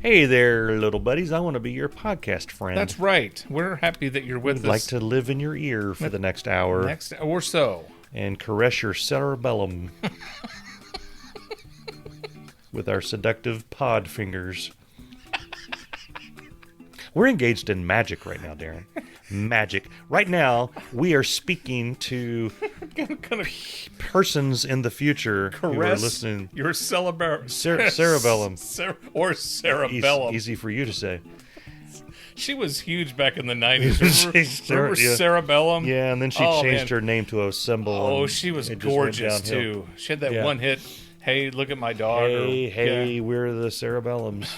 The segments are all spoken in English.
Hey there, little buddies. I want to be your podcast friend. That's right. We're happy that you're with I'd us. like to live in your ear for the next hour. Next or so. And caress your cerebellum with our seductive pod fingers. We're engaged in magic right now, Darren. Magic. Right now, we are speaking to persons in the future who are listening. Your cerebellum. Or cerebellum. Easy for you to say. She was huge back in the 90s. Remember cerebellum? Yeah, and then she changed her name to a symbol. Oh, she was gorgeous, too. She had that one hit, hey, look at my dog. Hey, we're the cerebellums.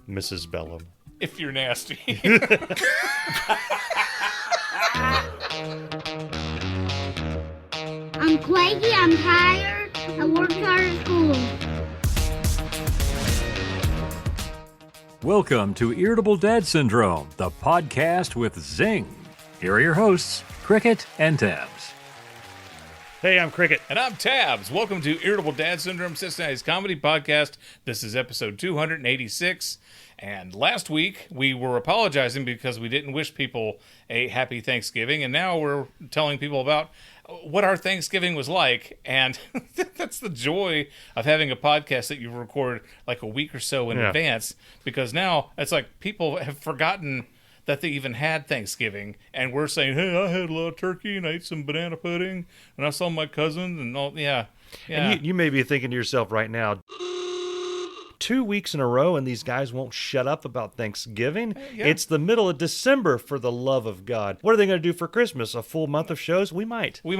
Mrs. Bellum. If you're nasty. I'm Quakey, I'm tired, I worked hard at school. Welcome to Irritable Dad Syndrome, the podcast with Zing. Here are your hosts, Crickett and Tabbs. Hey, I'm Cricket. And I'm Tabbs. Welcome to Irritable Dad Syndrome, Cincinnati's comedy podcast. This is episode 286. And last week, we were apologizing because we didn't wish people a happy Thanksgiving. And now we're telling people about what our Thanksgiving was like. And that's the joy of having a podcast that you record like a week or so in advance. Because now it's like people have forgotten that they even had Thanksgiving. And we're saying, hey, I had a lot of turkey and I ate some banana pudding. And I saw my cousin and all. Yeah. And you may be thinking to yourself right now, 2 weeks in a row and these guys won't shut up about Thanksgiving? Yeah. It's the middle of December, for the love of God. What are they going to do for Christmas? A full month of shows? We might. We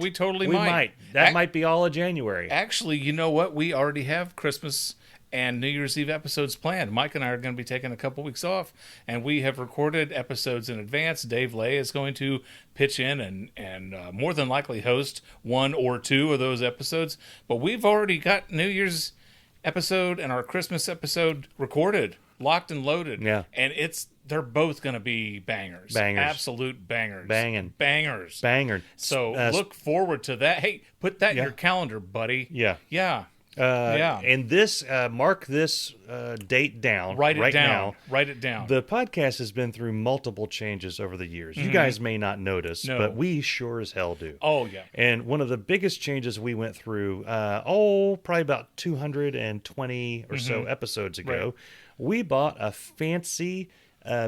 totally might. That might be all of January. Actually, you know what? We already have Christmas and New Year's Eve episodes planned. Mike and I are going to be taking a couple weeks off, and we have recorded episodes in advance. Dave Lay is going to pitch in and more than likely host one or two of those episodes. But we've already got New Year's episode and our Christmas episode recorded, locked and loaded. Yeah. And they're both going to be bangers. Absolute bangers. Bangers. So look forward to that. Hey, put that in your calendar, buddy. Yeah. And mark this date down. Write it down. Now. Write it down. The podcast has been through multiple changes over the years. You guys may not notice, but we sure as hell do. Oh, yeah. And one of the biggest changes we went through, probably about 220 or so episodes ago, we bought a fancy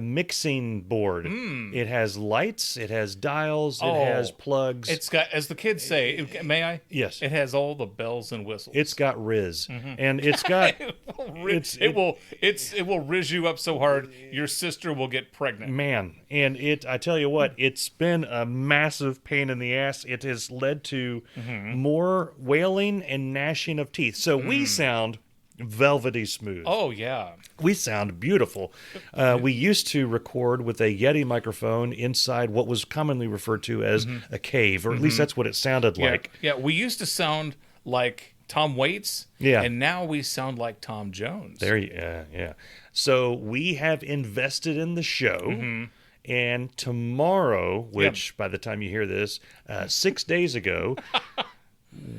mixing board. It has lights, it has dials, it has plugs. It's got, as the kids say, may I? Yes. It has all the bells and whistles. It's got Riz, and it's got it will riz you up so hard your sister will get pregnant. Man, and I tell you what, it's been a massive pain in the ass. It has led to more wailing and gnashing of teeth. So we sound velvety smooth. Oh, yeah. We sound beautiful. We used to record with a Yeti microphone inside what was commonly referred to as a cave, or at least that's what it sounded like. Yeah, we used to sound like Tom Waits, and now we sound like Tom Jones. Yeah. So we have invested in the show, and tomorrow, which by the time you hear this, 6 days ago,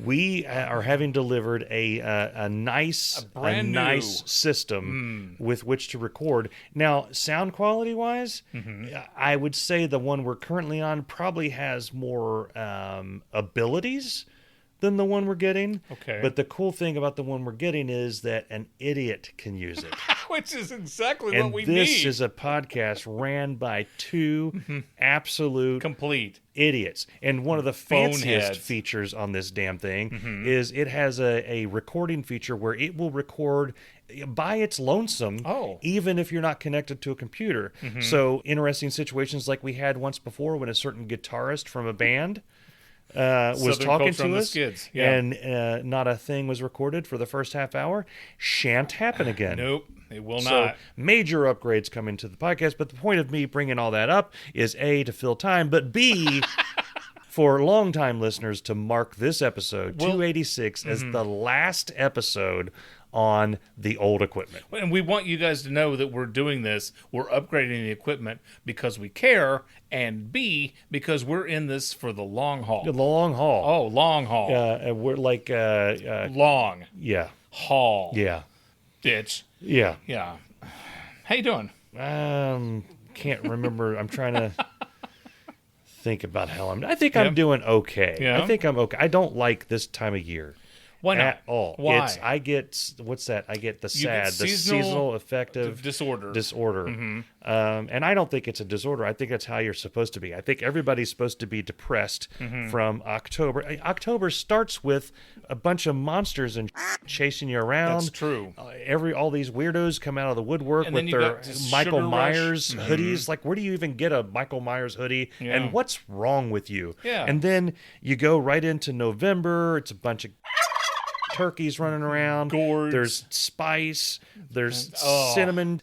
we are having delivered a nice system with which to record. Now, sound quality wise, I would say the one we're currently on probably has more abilities than the one we're getting. Okay. But the cool thing about the one we're getting is that an idiot can use it. Which is exactly what we need. And this is a podcast ran by two absolute complete idiots. And one of the fanciest features on this damn thing is it has a recording feature where it will record by its lonesome, even if you're not connected to a computer. So interesting situations like we had once before when a certain guitarist from a band was talking to us, and not a thing was recorded for the first half hour. Shan't happen again. Nope, it will not. So major upgrades coming to the podcast, but the point of me bringing all that up is A, to fill time, but B, for longtime listeners to mark this episode, 286, as the last episode on the old equipment. And we want you guys to know that we're doing this. We're upgrading the equipment because we care, and B, because we're in this for the long haul. The long haul. Oh, long haul. We're like... long. Yeah. Haul. Yeah. Bitch. Yeah. Yeah. How you doing? Can't remember. I'm trying to think about how I think I'm doing okay. Yeah. I think I'm okay. I don't like this time of year. Why not? At all. Why? I get, what's that? I get the get seasonal affective disorder. Mm-hmm. And I don't think it's a disorder. I think that's how you're supposed to be. I think everybody's supposed to be depressed from October. October starts with a bunch of monsters and chasing you around. That's true. All these weirdos come out of the woodwork and with their Michael Myers hoodies. Like, where do you even get a Michael Myers hoodie? Yeah. And what's wrong with you? Yeah. And then you go right into November. It's a bunch of turkeys running around. Gourds. There's spice. There's cinnamon.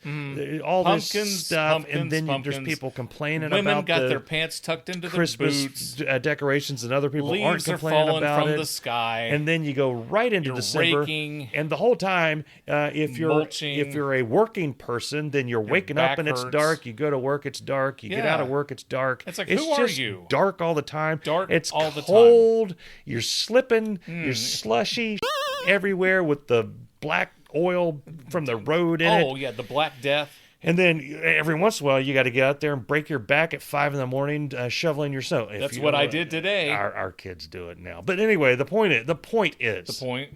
All Pumpkins, this stuff. pumpkins, And then pumpkins. there's people complaining Women about got the their pants tucked into Christmas their boots. Decorations, and other people Leaves aren't are complaining falling about from it. the sky. And then you go right into You're December, raking. and the whole time, if Mulching. you're a working person, then you're waking up back and it's hurts. dark. You go to work, it's dark. You get Yeah. out of work, it's dark. It's like, it's who are just you? dark all the time. Dark it's all the time. cold. You're slipping. You're slushy everywhere with the black oil from the road in it. Oh, yeah, the Black Death. And then every once in a while, you got to get out there and break your back at 5 a.m. Shoveling your snow. That's what I did today. Our kids do it now. But anyway, the point is, I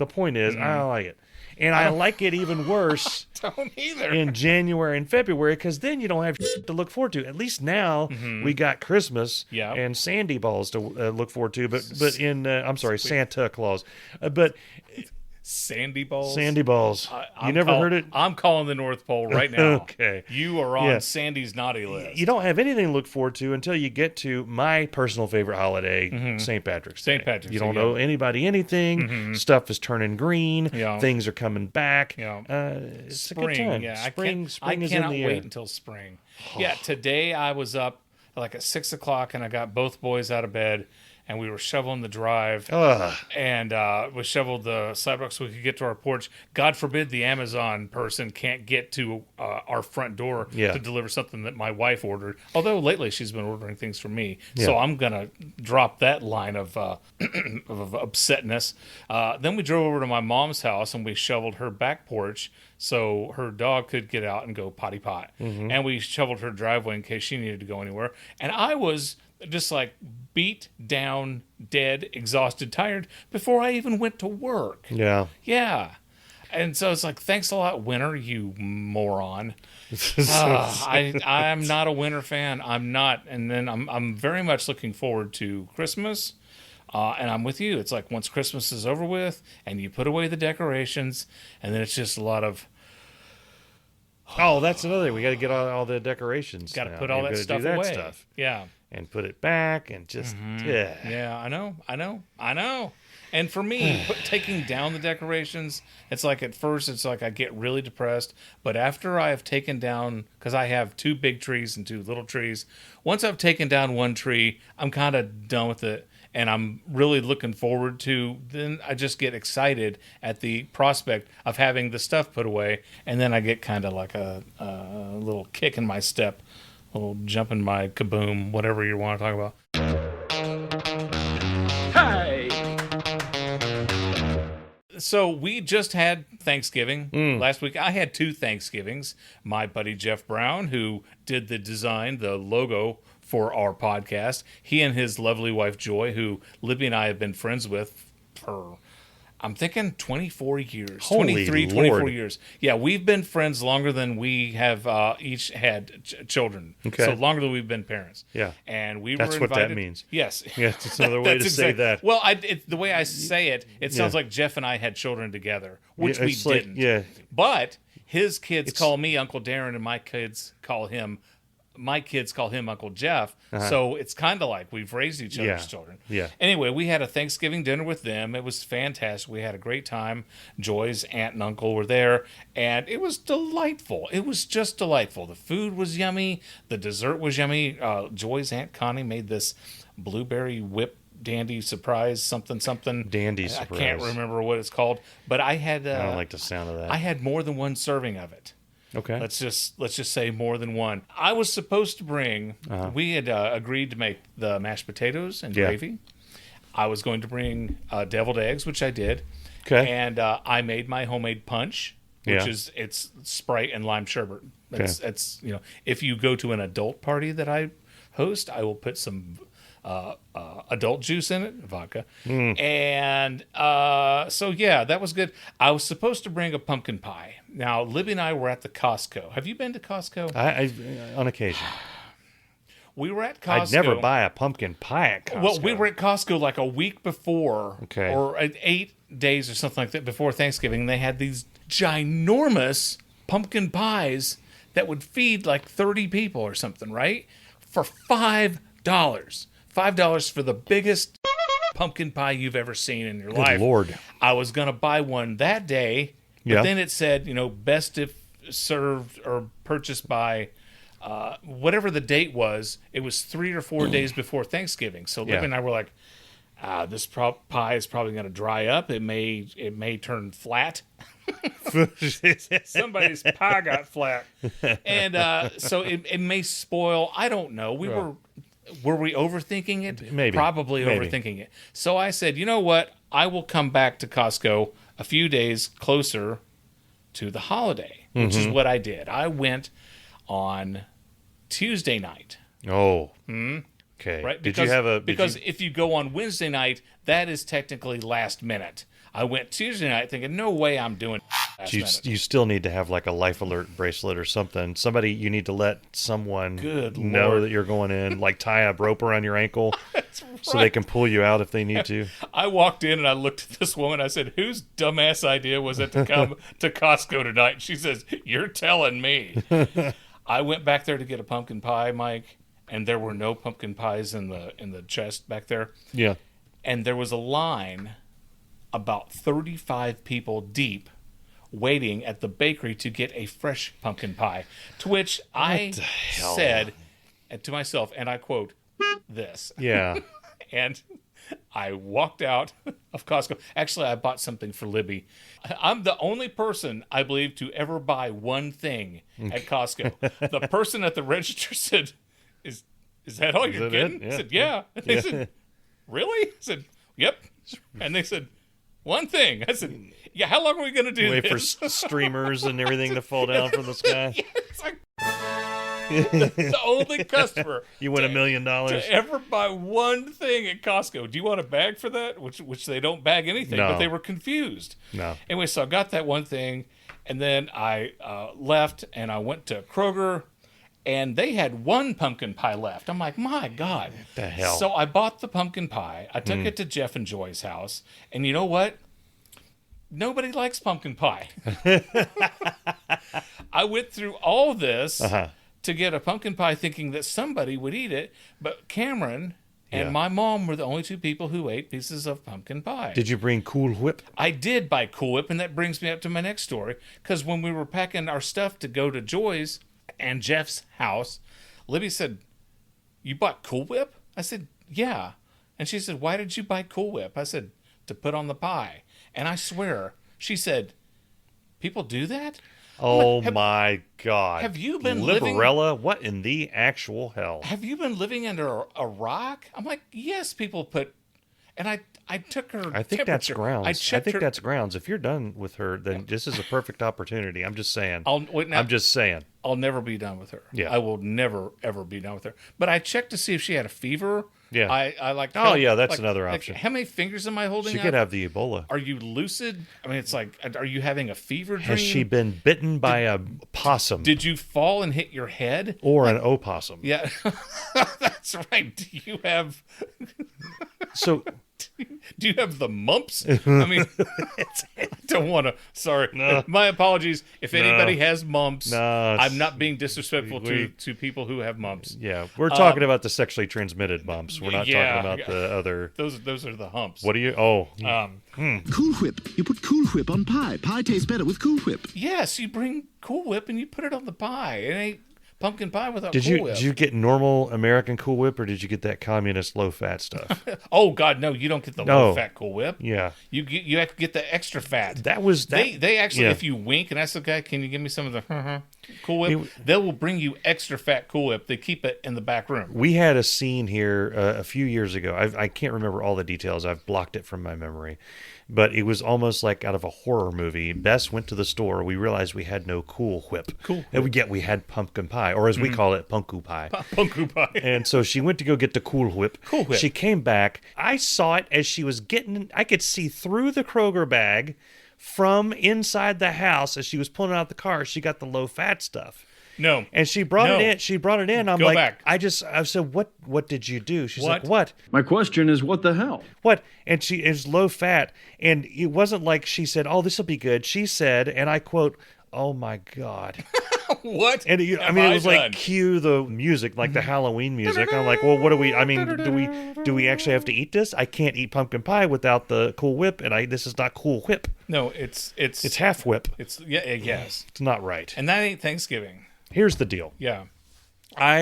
don't like it. And I like it even worse Don't either. in January and February, because then you don't have to look forward to. At least now we got Christmas and Sandy Balls to look forward to. But in Santa Claus. But Sandy Balls? Sandy Balls. You never heard it? I'm calling the North Pole right now. Okay. You are on Sandy's naughty list. You don't have anything to look forward to until you get to my personal favorite holiday, St. Patrick's Day. St. Patrick's You don't Day, know anybody anything. Stuff is turning green. Yeah. Things are coming back. Yeah. It's Spring, a good time. yeah. Spring I is cannot in the air. wait until spring. Yeah, today I was up like at 6 o'clock and I got both boys out of bed and we were shoveling the drive and we shoveled the sidewalk so we could get to our porch. God forbid the Amazon person can't get to our front door to deliver something that my wife ordered. Although lately she's been ordering things for me. Yeah. So I'm going to drop that line of upsetness. Then we drove over to my mom's house and we shoveled her back porch so her dog could get out and go potty pot. And we shoveled her driveway in case she needed to go anywhere. And I was just like beat down, dead, exhausted, tired before I even went to work. Yeah. Yeah. And so it's like, thanks a lot, winter, you moron. I'm not a winter fan. I'm not. And then I'm very much looking forward to Christmas. And I'm with you. It's like once Christmas is over with and you put away the decorations and then it's just a lot of... Oh, that's another thing. We got to get all the decorations. Got to put all that stuff away. Yeah. And put it back and just, Yeah, I know. And for me, taking down the decorations, it's like at first, it's like I get really depressed. But after I have taken down, because I have 2 big trees and 2 little trees, once I've taken down one tree, I'm kind of done with it. And I'm really looking forward to, then I just get excited at the prospect of having the stuff put away. And then I get kind of like a little kick in my step, a little jump in my kaboom, whatever you want to talk about. Hey! So we just had Thanksgiving last week. I had 2 Thanksgivings. My buddy Jeff Brown, who did the design, the logo for our podcast. He and his lovely wife, Joy, who Libby and I have been friends with for, I'm thinking 24 years. Holy 23, Lord. 24 years. Yeah, we've been friends longer than we have each had children. Okay. So longer than we've been parents. Yeah. And we That's were what invited. that means. Yes. Yeah, it's another way to say that. Well, the way I say it, it sounds like Jeff and I had children together, which we didn't. Yeah. But his kids call me Uncle Darren, and my kids call him Uncle Jeff. So it's kind of like we've raised each other's children. Yeah. Anyway, we had a Thanksgiving dinner with them. It was fantastic. We had a great time. Joy's aunt and uncle were there, and it was delightful. It was just delightful. The food was yummy. The dessert was yummy. Joy's aunt Connie made this blueberry whip dandy surprise something. Dandy surprise. I can't remember what it's called, but I had. I don't like the sound of that. I had more than one serving of it. Okay. Let's just say more than one. I was supposed to bring. We had agreed to make the mashed potatoes and gravy. I was going to bring deviled eggs, which I did. Okay. And I made my homemade punch. which is it's Sprite and lime sherbet. That's if you go to an adult party that I host, I will put some adult juice in it, vodka. And so yeah, that was good. I was supposed to bring a pumpkin pie. Now, Libby and I were at the Costco. Have you been to Costco? I on occasion. We were at Costco. I'd never buy a pumpkin pie at Costco. Well, we were at Costco like a week before, or 8 days or something like that before Thanksgiving. They had these ginormous pumpkin pies that would feed like 30 people or something, right? For $5. $5 for the biggest pumpkin pie you've ever seen in your life. Good Lord. I was going to buy one that day, but then it said, best if served or purchased by whatever the date was. It was 3 or 4 days before Thanksgiving. So Libby and I were like, this pie is probably going to dry up. It may turn flat. Somebody's pie got flat. And so it may spoil. I don't know. Were we overthinking it? Maybe. Probably overthinking it. So I said, you know what? I will come back to Costco a few days closer to the holiday, which is what I did. I went on Tuesday night. Oh. Okay. Right? Because if you go on Wednesday night, that is technically last minute. I went Tuesday night thinking, no way I'm doing last minute. You still need to have like a life alert bracelet or something. Somebody, you need to let someone know that you're going in, like tie a rope around your ankle so they can pull you out if they need to. I walked in and I looked at this woman. I said, whose dumbass idea was it to come to Costco tonight? And she says, you're telling me. I went back there to get a pumpkin pie, Mike, and there were no pumpkin pies in the chest back there. Yeah. And there was a line about 35 people deep waiting at the bakery to get a fresh pumpkin pie, to which I said to myself, and I quote, this. Yeah. And I walked out of Costco. Actually, I bought something for Libby. I'm the only person, I believe, to ever buy one thing at Costco. The person at the register said, is that all you're getting? I said, yeah. And they said, really? I said, yep. And they said, one thing. I said, yeah, how long are we going to do Wait this? for streamers and everything to fall down from the sky. Yeah, it's like the only customer you win $1 million to ever buy one thing at Costco. Do you want a bag for that? Which they don't bag anything, but they were confused. No. Anyway, so I got that one thing, and then I left, and I went to Kroger, and they had one pumpkin pie left. I'm like, my God. What the hell? So I bought the pumpkin pie. I took it to Jeff and Joy's house. And you know what? Nobody likes pumpkin pie. I went through all this to get a pumpkin pie thinking that somebody would eat it. But Cameron and my mom were the only two people who ate pieces of pumpkin pie. Did you bring Cool Whip? I did buy Cool Whip, and that brings me up to my next story. Because when we were packing our stuff to go to Joy's and Jeff's house, Libby said, you bought Cool Whip? I said, yeah. And she said, why did you buy Cool Whip? I said, to put on the pie. And I swear, she said, people do that? Oh, my God. Have you been Liberella, what in the actual hell? Have you been living under a rock? I'm like, yes, people put... And I took her I think that's grounds. I think her... that's grounds. If you're done with her, then this is a perfect opportunity. I'm just saying. I'm just saying. I'll never be done with her. Yeah. I will never, ever be done with her. But I checked to see if she had a fever. Yeah. I like... Oh, yeah, that's another option. How many fingers am I holding She up? could have the Ebola. Are you lucid? I mean, it's like, are you having a fever dream? Has she been bitten by a possum? Did you fall and hit your head? Or an opossum? Yeah. That's right. Do you have... So... Do you have the mumps? I mean, I don't want to. Sorry. No. My apologies. If anybody has mumps, I'm not being disrespectful to people who have mumps. Yeah. We're talking about the sexually transmitted mumps. We're not talking about the other. Those are the humps. What do you. Oh. Cool Whip. You put Cool Whip on pie. Pie tastes better with Cool Whip. Yes, you bring Cool Whip and you put it on the pie. It ain't pumpkin pie without Cool Whip. Did you get normal American Cool Whip, or did you get that communist low-fat stuff? Oh, God, no, you don't get the low-fat Cool Whip. Yeah. You have to get the extra fat. That was... They actually, if you wink and ask the guy, can you give me some of the... Cool Whip. They will bring you extra fat Cool Whip. They keep it in the back room. We had a scene here a few years ago. I can't remember all the details. I've blocked it from my memory. But it was almost like out of a horror movie. Bess went to the store. We realized we had no Cool Whip. Cool Whip. Yet we had pumpkin pie, or as we call it, punku pie. Punku pie. And so she went to go get the Cool Whip. Cool Whip. She came back. I saw it as she was getting. I could see through the Kroger bag from inside the house as she was pulling out the car. She got the low fat stuff. No. And she brought it in. She brought it in. I'm Go like, back. I said, what did you do? She's What? like, what? My question is, what the hell? What? And she is low fat. And it wasn't like she said, oh, this will be good. She said, and I quote, oh my God. What? And it was like cue the music, like the Halloween music. I'm like, well, what do we? I mean, do we actually have to eat this? I can't eat pumpkin pie without the Cool Whip, and this is not Cool Whip. No, it's half whip. It's yes. It's not right. And that ain't Thanksgiving. Here's the deal. Yeah. I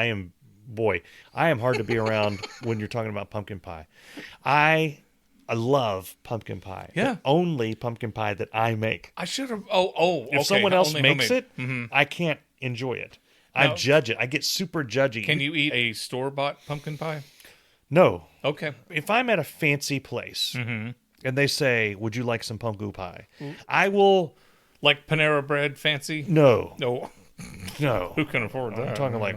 am hard to be around when you're talking about pumpkin pie. I love pumpkin pie. Yeah. The only pumpkin pie that I make. I should have. If someone else makes homemade. it, I can't enjoy it. I judge it. I get super judgy. Can you eat a store-bought pumpkin pie? No. Okay. If I'm at a fancy place and they say, "Would you like some pumpkin pie?" I will. Like Panera Bread, fancy? No. No. Who can afford that? I'm talking like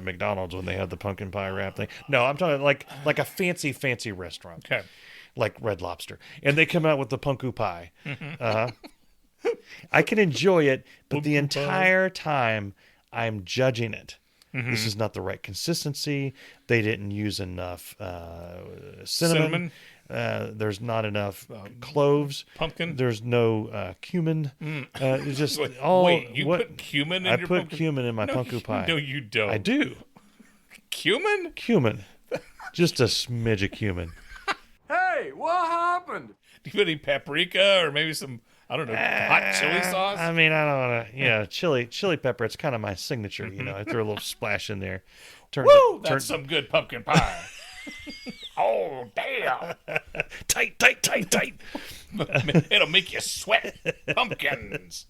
McDonald's when they have the pumpkin pie wrap thing. No, I'm talking like a fancy restaurant. Okay. Like Red Lobster. And they come out with the punku pie. I can enjoy it, but the entire time I'm judging it. This is not the right consistency. They didn't use enough cinnamon. There's not enough cloves. Pumpkin. There's no cumin. It's just put cumin in your pumpkin? I put cumin in my punku pie. No, you don't. I do. Cumin? Cumin. Just a smidge of cumin. Hey, what happened? Do you put any paprika or maybe some, I don't know, hot chili sauce? I mean, I don't want to, chili pepper. It's kind of my signature, I throw a little splash in there. That's some good pumpkin pie. Oh, damn. Tight. It'll make you sweat. Pumpkins.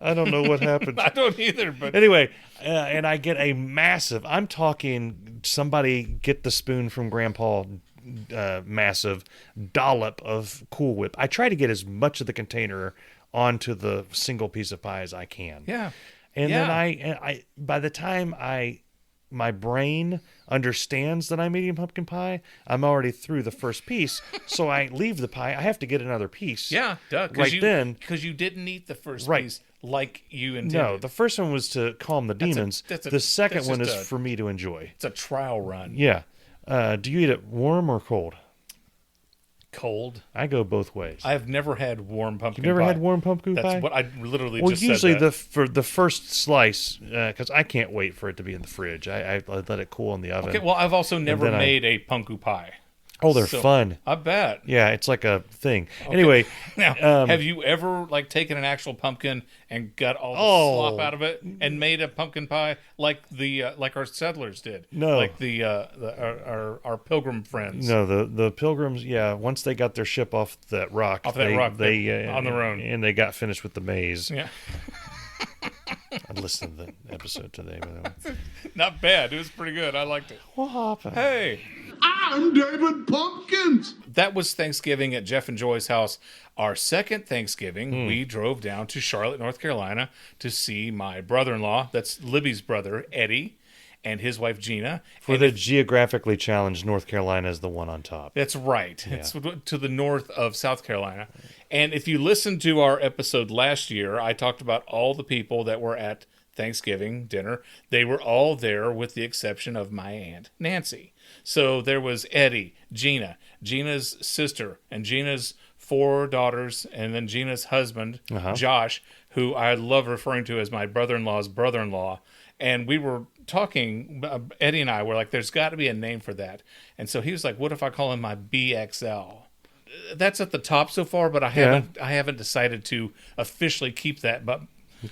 I don't know what happened. I don't either, but... Anyway, and I get a massive, I'm talking, somebody get the spoon from Grandpa, massive dollop of Cool Whip. I try to get as much of the container onto the single piece of pie as I can. Yeah. And then I by the time my brain understands that I'm eating pumpkin pie, I'm already through the first piece, so I leave the pie. I have to get another piece. Yeah, duh. Because you didn't eat the first piece like you intended. No, the first one was to calm the demons. The second one is for me to enjoy. It's a trial run. Yeah. Do you eat it warm or cold? Cold. I go both ways. I've never had warm pumpkin pie. You've never had warm pumpkin pie? That's what I literally just said. Well, usually for the first slice, because I can't wait for it to be in the fridge. I let it cool in the oven. Okay, well, I've also never made a punku pie. Oh, they're fun. I bet. Yeah, it's like a thing. Okay. Anyway. Now, have you ever taken an actual pumpkin and got all the slop out of it and made a pumpkin pie like our settlers did? No. Like our pilgrim friends. No, the pilgrims, once they got their ship off that rock. They on their own. And they got finished with the maze. Yeah. I listened to the episode today, by the way. Not bad. It was pretty good. I liked it. What happened? Hey. I'm David Pumpkins. That was Thanksgiving at Jeff and Joy's house. Our second Thanksgiving, we drove down to Charlotte, North Carolina to see my brother-in-law, that's Libby's brother, Eddie, and his wife, Gina. For the geographically challenged, North Carolina is the one on top. That's right. Yeah. It's to the north of South Carolina. And if you listen to our episode last year, I talked about all the people that were at Thanksgiving dinner. They were all there with the exception of my Aunt Nancy. So there was Eddie, Gina, Gina's sister, and Gina's 4 daughters, and then Gina's husband, Josh, who I love referring to as my brother-in-law's brother-in-law. And we were talking, Eddie and I were like, there's got to be a name for that. And so he was like, what if I call him my BXL? That's at the top so far, but I haven't decided to officially keep that. But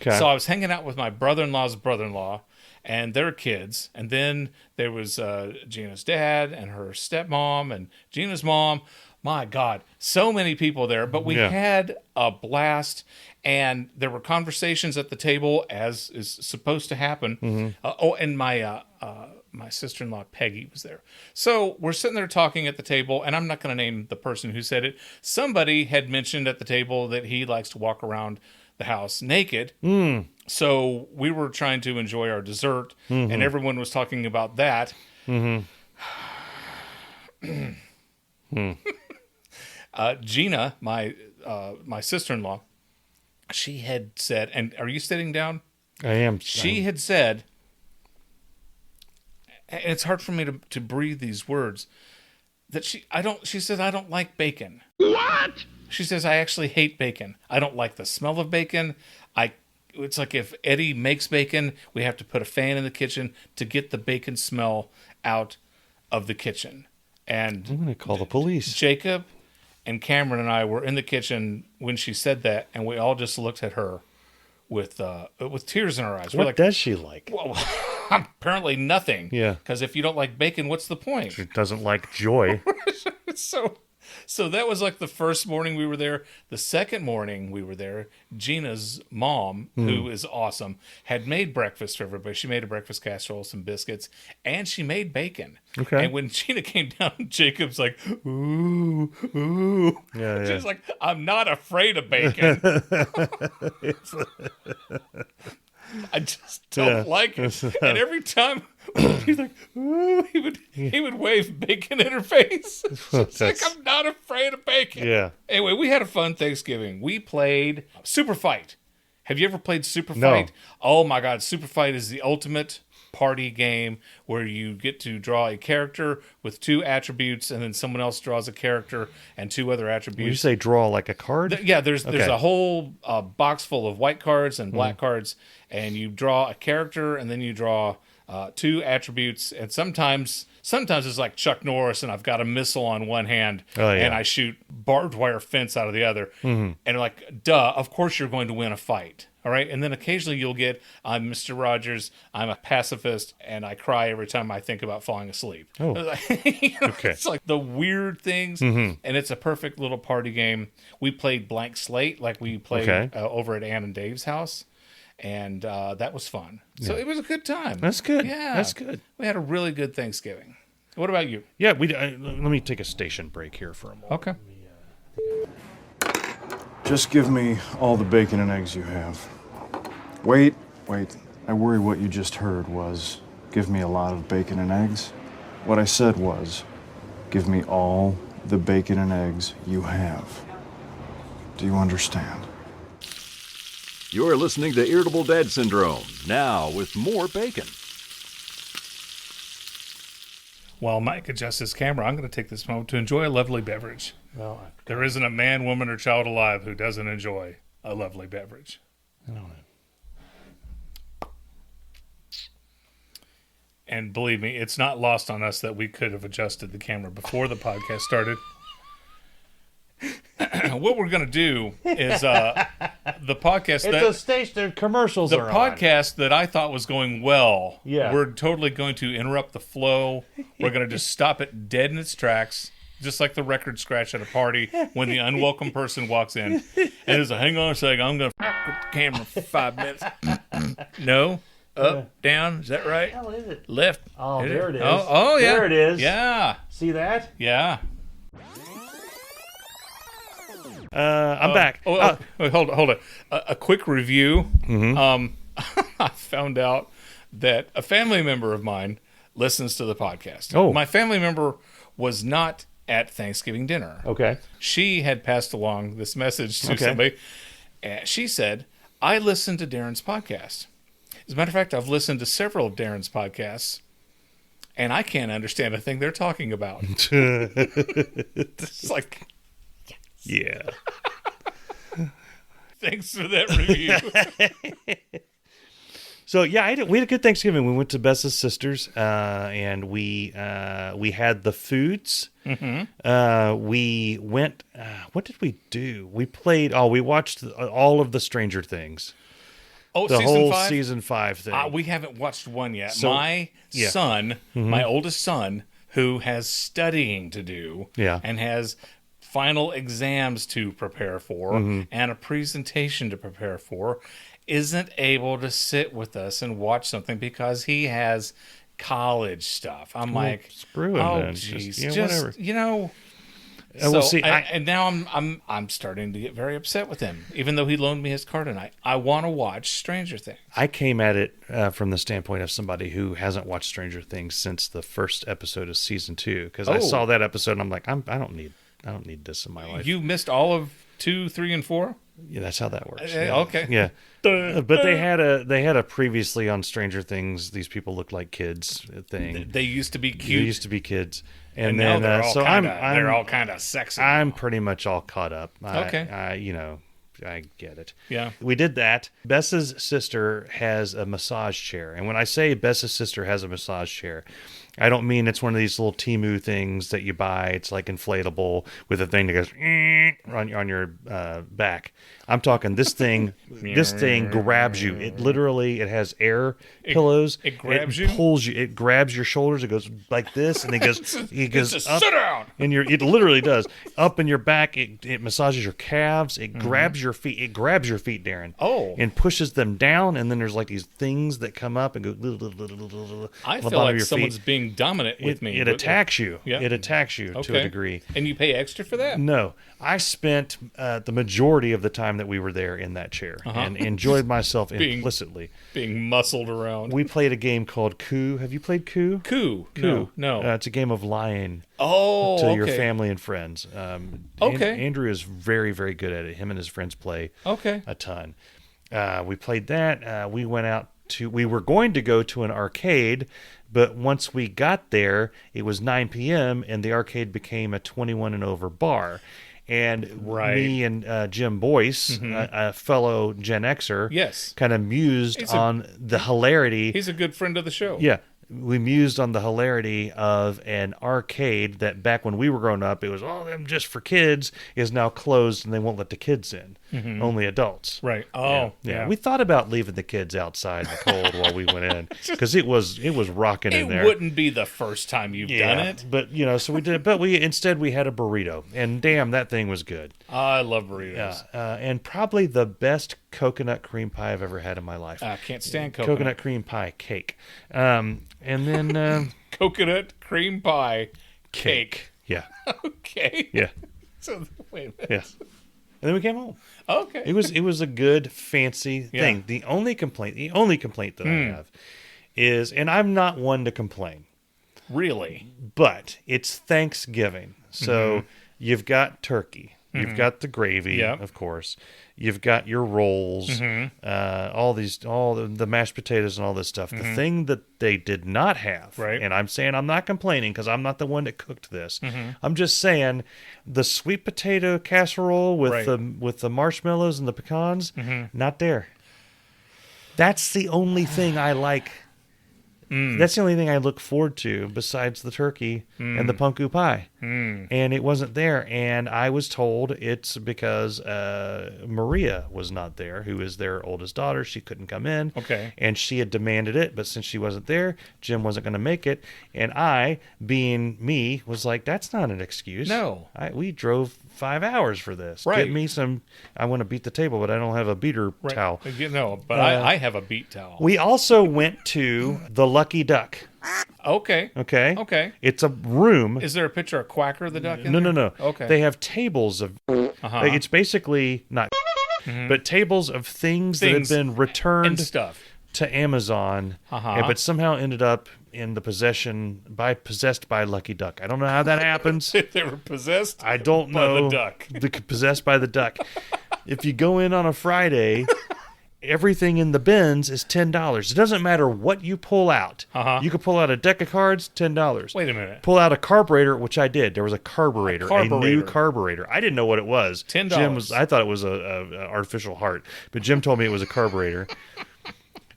so I was hanging out with my brother-in-law's brother-in-law and their kids, and then there was Gina's dad and her stepmom and Gina's mom. My God, so many people there, but we had a blast, and there were conversations at the table, as is supposed to happen. And my sister-in-law, Peggy, was there. So we're sitting there talking at the table, and I'm not going to name the person who said it. Somebody had mentioned at the table that he likes to walk around the house naked. So we were trying to enjoy our dessert, and everyone was talking about that. Gina, my sister-in-law, she had said, and are you sitting down? I am. She had said, and it's hard for me to breathe these words, that she says, I don't like bacon. What? She says, I actually hate bacon. I don't like the smell of bacon. It's like if Eddie makes bacon, we have to put a fan in the kitchen to get the bacon smell out of the kitchen. And I'm going to call the police. Jacob and Cameron and I were in the kitchen when she said that, and we all just looked at her with tears in our eyes. What does she like? Well, apparently nothing. Yeah. Because if you don't like bacon, what's the point? She doesn't like joy. So that was like the first morning we were there. The second morning we were there, Gina's mom, who is awesome, had made breakfast for everybody. She made a breakfast casserole, some biscuits, and she made bacon. Okay. And when Gina came down, Jacob's like, ooh, ooh. Yeah. She's like, I'm not afraid of bacon. I just don't like it. And every time he's like, ooh, he would wave bacon in her face. It's like, I'm not afraid of bacon. Yeah. Anyway, we had a fun Thanksgiving. We played Super Fight. Have you ever played Super No. Fight? Oh my God, Super Fight is the ultimate party game where you get to draw a character with 2 attributes, and then someone else draws a character and 2 other attributes. When you say draw like a card? There's a whole box full of white cards and black cards, and you draw a character, and then you draw 2 attributes, and sometimes it's like Chuck Norris, and I've got a missile on one hand, and I shoot barbed wire fence out of the other, and like, duh, of course you're going to win a fight. All right, and then occasionally you'll get, I'm Mr. Rogers, I'm a pacifist, and I cry every time I think about falling asleep. Oh, okay. It's like the weird things, and it's a perfect little party game. We played Blank Slate, like we played over at Ann and Dave's house, and that was fun. So it was a good time. That's good. Yeah, that's good. We had a really good Thanksgiving. What about you? Yeah, let me take a station break here for a moment. Okay. Just give me all the bacon and eggs you have. Wait. I worry what you just heard was, give me a lot of bacon and eggs. What I said was, give me all the bacon and eggs you have. Do you understand? You're listening to Irritable Dad Syndrome, now with more bacon. While Mike adjusts his camera, I'm going to take this moment to enjoy a lovely beverage. Well, There isn't a man, woman, or child alive who doesn't enjoy a lovely beverage. I don't know. And believe me, it's not lost on us that we could have adjusted the camera before the podcast started. What we're going to do is the podcast It's a station. Commercials the are podcast that I thought was going well. Yeah. We're totally going to interrupt the flow. We're going to just stop it dead in its tracks, just like the record scratch at a party when the unwelcome person walks in. And it's a, hang on a second, I'm going to with the camera for 5 minutes. No. Up, down, is that right? What the hell is it? Left. Oh, there it is. Oh, yeah. There it is. Yeah. See that? Yeah. I'm back. Wait, hold it. A quick review. I found out that a family member of mine listens to the podcast. Oh. My family member was not at Thanksgiving dinner. Okay. She had passed along this message to somebody. She said, I listened to Darren's podcast. As a matter of fact, I've listened to several of Darren's podcasts, and I can't understand a thing they're talking about. It's like, yeah. Thanks for that review. So yeah, we had a good Thanksgiving. We went to Bessa's sisters, and we had the foods. We went. What did we do? We played. We watched all of the Stranger Things. Oh, the season whole 5? season 5 thing. We haven't watched one yet. So, my son, my oldest son, who has studying to do, and has final exams to prepare for and a presentation to prepare for, isn't able to sit with us and watch something because he has college stuff. I'm like, screw him. Oh, jeez, just you know. Well, see, and now I'm starting to get very upset with him, even though he loaned me his car tonight. I want to watch Stranger Things. I came at it from the standpoint of somebody who hasn't watched Stranger Things since the first episode of season 2, because I saw that episode and I'm like, I don't need this in my life. You missed all of 2, 3, and 4? Yeah, that's how that works. Okay. Yeah. But they had a previously on Stranger Things, these people look like kids thing. They used to be cute. They used to be kids. And now then they're all kind of sexy. I'm pretty much all caught up. Okay. I get it. Yeah. We did that. Bess's sister has a massage chair. And when I say Bess's sister has a massage chair, I don't mean it's one of these little Temu things that you buy. It's like inflatable with a thing that goes on your back. I'm talking this thing. This thing grabs you. It literally, it has air pillows. It grabs you. It pulls you. It grabs your shoulders. It goes like this, and it goes up. Sit down. And it literally does up in your back. It massages your calves. It grabs your feet. It grabs your feet, Darren. Oh. And pushes them down. And then there's like these things that come up and go. I feel like someone's being dominant with me. It attacks you. Yeah. It attacks you to a degree. And you pay extra for that? No. I spent the majority of the time that we were there in that chair and enjoyed myself implicitly. Being muscled around. We played a game called Coup. Have you played Coup? Coup. No. It's a game of lying to your family and friends. Andrew is very, very good at it. Him and his friends play a ton. We played that. We were going to go to an arcade, but once we got there, it was 9 p.m. and the arcade became a 21 and over bar. And me and Jim Boyce, a fellow Gen Xer, kind of mused on the hilarity. He's a good friend of the show. Yeah. We mused on the hilarity of an arcade that back when we were growing up, it was all them just for kids, is now closed and they won't let the kids in. Only adults. Right. Oh, yeah. We thought about leaving the kids outside in the cold while we went in because it was rocking in there. It wouldn't be the first time you've done it. But, so we did it. But instead we had a burrito. And damn, that thing was good. I love burritos. And probably the best coconut cream pie I've ever had in my life. I can't stand coconut cream pie cake. And then coconut cream pie cake. Yeah. Okay. Yeah. So wait a minute. Yes. And then we came home. Okay. It was a good fancy thing. The only complaint that I have is, and I'm not one to complain. Really? But it's Thanksgiving. So you've got turkey. You've got the gravy, of course. You've got your rolls, all the mashed potatoes and all this stuff. The thing that they did not have, and I'm saying I'm not complaining because I'm not the one that cooked this. I'm just saying the sweet potato casserole with the marshmallows and the pecans, not there. That's the only thing I like. That's the only thing I look forward to besides the turkey and the punku pie. And it wasn't there. And I was told it's because Maria was not there, who is their oldest daughter. She couldn't come in. Okay. And she had demanded it. But since she wasn't there, Jim wasn't going to make it. And I, being me, was like, that's not an excuse. No. We drove 5 hours for this. Right. Get me some, I want to beat the table, but I don't have a beater towel. No, but I have a beat towel. We also went to the Lucky Duck. Okay. It's a room. Is there a picture of Quacker the duck in there? No. Okay. They have tables of... It's basically not... But tables of things that have been returned and stuff to Amazon, but somehow ended up in the possessed by Lucky Duck. I don't know how that happens. They were possessed. I don't know. By the duck. Possessed by the duck. If you go in on a Friday, everything in the bins is $10. It doesn't matter what you pull out. You could pull out a deck of cards, $10. Wait a minute. Pull out a carburetor, which I did. There was a carburetor, a new carburetor. I didn't know what it was. $10. I thought it was a artificial heart, but Jim told me it was a carburetor.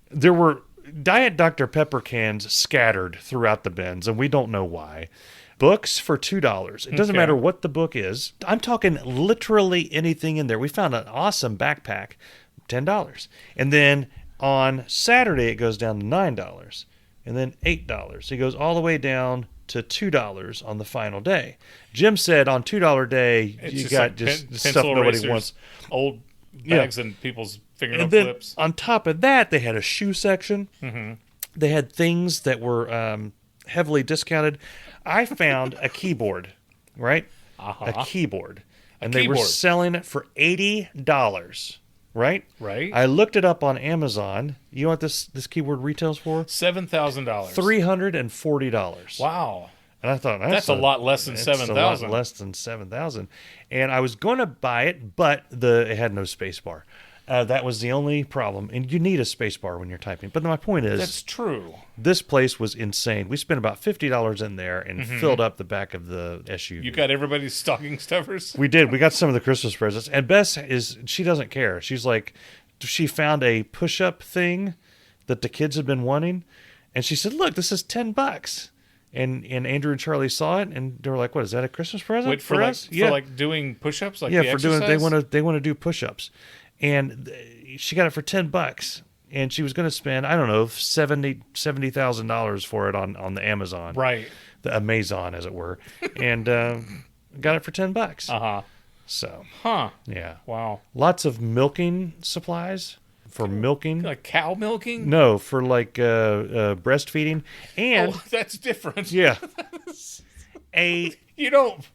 There were Diet Dr. Pepper cans scattered throughout the bins, and we don't know why. Books for $2. It doesn't matter what the book is. I'm talking literally anything in there. We found an awesome backpack, $10. And then on Saturday, it goes down to $9. And then $8. It goes all the way down to $2 on the final day. Jim said on $2 day, you got just stuff nobody wants. Old bags and people's fingernail and then clips. On top of that, they had a shoe section. Mm-hmm. They had things that were heavily discounted. I found a keyboard, right? A keyboard. And they were selling it for $80. Right? Right. I looked it up on Amazon. You know what this keyboard retails for? $7,000. $340. Wow. And I thought that's a lot less than $7,000. A lot less than $7,000. And I was going to buy it, but it had no space bar. That was the only problem. And you need a space bar when you're typing. But my point is, that's true. This place was insane. We spent about $50 in there and filled up the back of the SUV. You got everybody's stocking stuffers? We did. We got some of the Christmas presents. And Bess she doesn't care. She's like, she found a push-up thing that the kids had been wanting. And she said, look, this is $10. And Andrew and Charlie saw it, and they were like, what, is that a Christmas present? Wait, for us? For like doing push-ups? Like the exercise? They want to do push-ups. And she got it for $10, and she was going to spend, I don't know, $70,000 for it on the Amazon, right? The Amazon, as it were, and got it for $10. So, yeah, wow. Lots of milking supplies for milking, like cow milking. No, for like breastfeeding, and that's different. Yeah, you don't.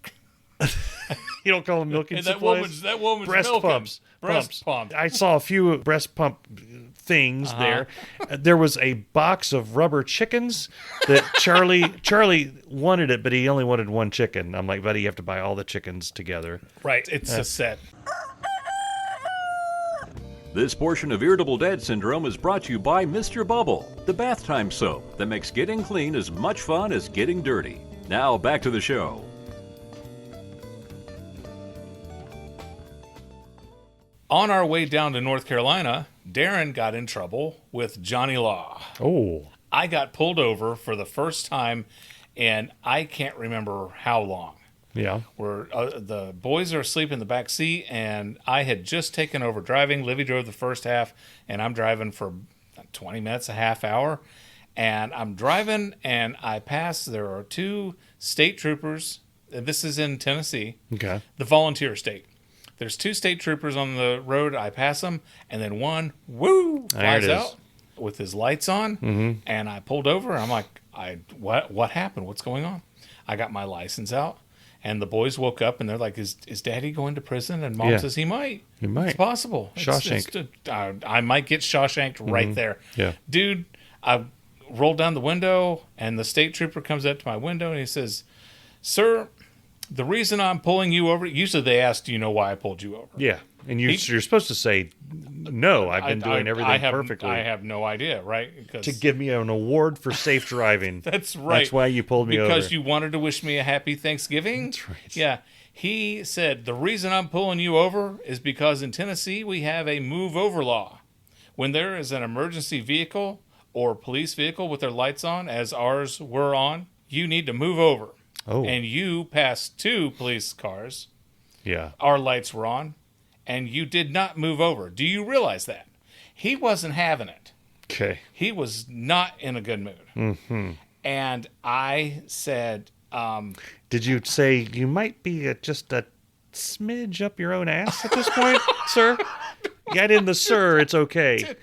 You don't call them milking supplies? That woman's breast milking. pumps. Breast pump. I saw a few breast pump things there. There was a box of rubber chickens that Charlie wanted it, but he only wanted one chicken. I'm like, buddy, you have to buy all the chickens together. Right. It's a set. This portion of Irritable Dad Syndrome is brought to you by Mr. Bubble, the bath time soap that makes getting clean as much fun as getting dirty. Now back to the show. On our way down to North Carolina, Darren got in trouble with Johnny Law. Oh. I got pulled over for the first time, and I can't remember how long. Yeah. Where the boys are asleep in the back seat, and I had just taken over driving. Livy drove the first half, and I'm driving for 20 minutes, a half hour. And I'm driving, and I pass. There are two state troopers. This is in Tennessee. Okay. The volunteer state. There's two state troopers on the road. I pass them, and then one, flies out with his lights on, and I pulled over. I'm like, what happened? What's going on? I got my license out, and the boys woke up, and they're like, is Daddy going to prison? And Mom says, he might. He might. It's possible. Shawshank. I might get Shawshanked right there. Yeah. Dude, I rolled down the window, and the state trooper comes up to my window, and he says, sir, the reason I'm pulling you over, usually they ask, do you know why I pulled you over? Yeah. And you're supposed to say, no, I've been doing everything perfectly. I have no idea, right? To give me an award for safe driving. That's right. That's why you pulled me over. Because you wanted to wish me a happy Thanksgiving? That's right. Yeah. He said, the reason I'm pulling you over is because in Tennessee we have a move over law. When there is an emergency vehicle or police vehicle with their lights on, as ours were on, you need to move over. Oh. And you passed two police cars. Yeah. Our lights were on. And you did not move over. Do you realize that? He wasn't having it. Okay. He was not in a good mood. Mm-hmm. And I said... did you say you might be just a smidge up your own ass at this point, sir? Get in the sir, it's okay.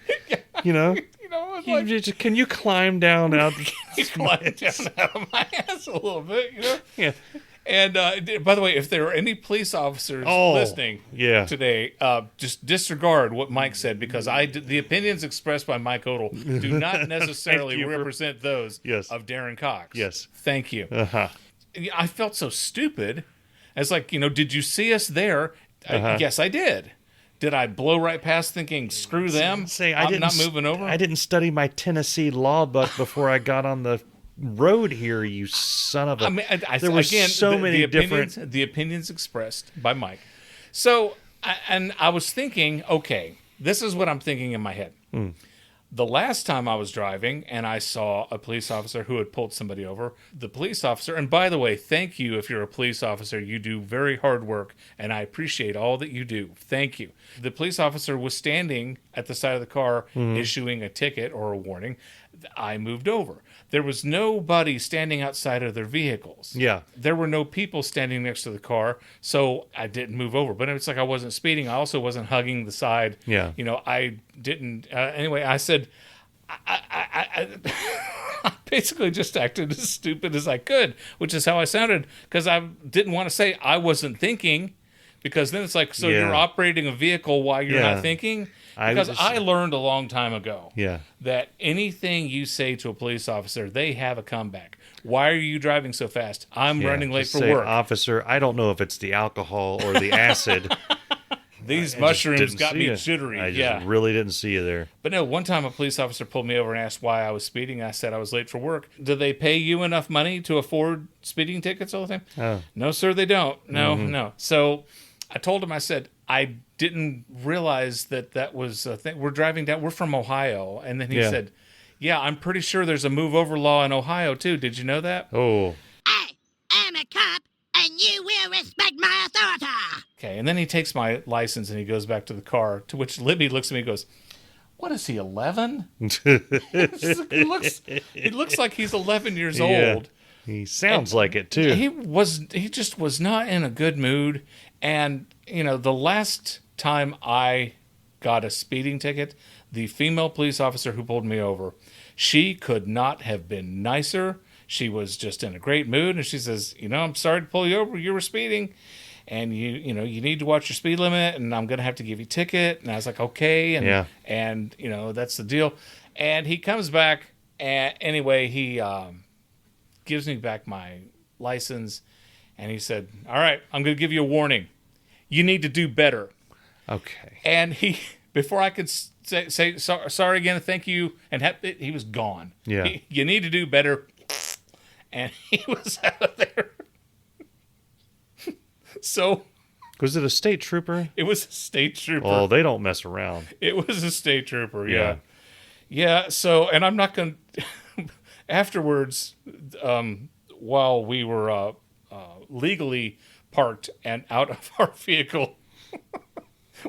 You know? Can you climb down out? You climb down out of my ass a little bit, you know? Yeah. And by the way, if there are any police officers listening today, just disregard what Mike said, because the opinions expressed by Mike Odell do not necessarily represent those of Darren Cox. Yes. Thank you. Uh-huh. I felt so stupid. It's like, did you see us there? Yes, I did. Did I blow right past thinking, screw them? I'm not moving over? I didn't study my Tennessee law book before I got on the road here, you son of a... I mean, there were so many different... The opinions expressed by Mike. So, I was thinking, okay, this is what I'm thinking in my head. The last time I was driving and I saw a police officer who had pulled somebody over, the police officer, and by the way, thank you if you're a police officer. You do very hard work, and I appreciate all that you do. Thank you. The police officer was standing at the side of the car issuing a ticket or a warning. I moved over. There was nobody standing outside of their vehicles. Yeah. There were no people standing next to the car, so I didn't move over. But it's like I wasn't speeding. I also wasn't hugging the side. Yeah. I didn't. Anyway, I said, I basically just acted as stupid as I could, which is how I sounded, because I didn't want to say I wasn't thinking, because then it's like, so you're operating a vehicle while you're not thinking? Because I learned a long time ago that anything you say to a police officer, they have a comeback. Why are you driving so fast? I'm running late for work. Officer, I don't know if it's the alcohol or the acid. These mushrooms got me jittery. I just really didn't see you there. But no, one time a police officer pulled me over and asked why I was speeding. I said I was late for work. Do they pay you enough money to afford speeding tickets all the time? Oh. No, sir, they don't. No. So I told him, I said, I didn't realize that was a thing. We're driving down. We're from Ohio. And then he said, yeah, I'm pretty sure there's a move over law in Ohio, too. Did you know that? Oh. I am a cop, and you will respect my authority. Okay, and then he takes my license and he goes back to the car, to which Libby looks at me and goes, what is he, 11? He looks like he's 11 years old. He sounds like it, too. He just was not in a good mood. And, the last time I got a speeding ticket, the female police officer who pulled me over, she could not have been nicer. She was just in a great mood. And she says, I'm sorry to pull you over. You were speeding. And you need to watch your speed limit, and I'm going to have to give you a ticket. And I was like, okay. And that's the deal. And he comes back, and anyway, he gives me back my license, and he said, all right, I'm going to give you a warning. You need to do better. Okay. And before I could say sorry again, thank you, and he was gone. Yeah. You need to do better. And he was out of there. So, was it a state trooper? It was a state trooper. Oh, they don't mess around. It was a state trooper, yeah. So, and I'm not going to... Afterwards, while we were legally parked and out of our vehicle,